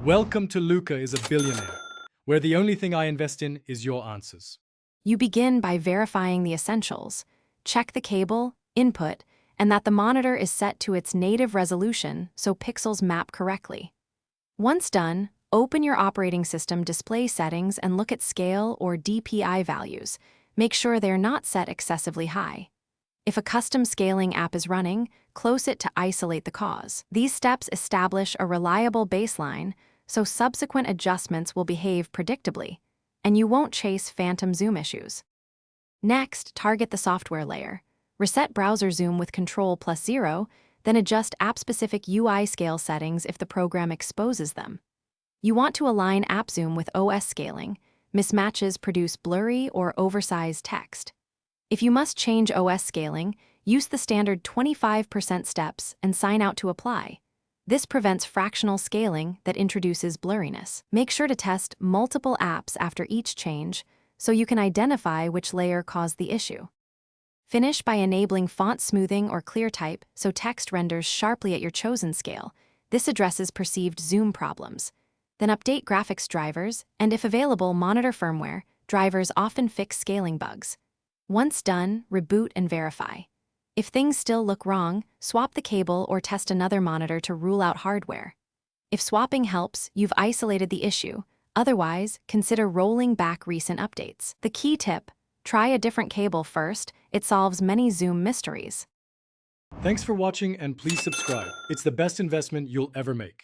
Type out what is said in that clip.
Welcome to Luca is a Billionaire, where the only thing I invest in is your answers. You begin by verifying the essentials. Check the cable, input, and that the monitor is set to its native resolution so pixels map correctly. Once done, open your operating system display settings and look at scale or DPI values. Make sure they're not set excessively high. If a custom scaling app is running, close it to isolate the cause. These steps establish a reliable baseline, so subsequent adjustments will behave predictably, and you won't chase phantom zoom issues. Next, target the software layer. Reset browser zoom with Ctrl+0, then adjust app-specific UI scale settings if the program exposes them. You want to align app zoom with OS scaling. Mismatches produce blurry or oversized text. If you must change OS scaling, use the standard 25% steps and sign out to apply. This prevents fractional scaling that introduces blurriness. Make sure to test multiple apps after each change so you can identify which layer caused the issue. Finish by enabling font smoothing or clear type so text renders sharply at your chosen scale. This addresses perceived zoom problems. Then update graphics drivers, and if available, monitor firmware. Drivers often fix scaling bugs. Once done, reboot and verify. If things still look wrong, swap the cable or test another monitor to rule out hardware. If swapping helps, you've isolated the issue. Otherwise, consider rolling back recent updates. The key tip: try a different cable first. It solves many zoom mysteries. Thanks for watching and please subscribe. It's the best investment you'll ever make.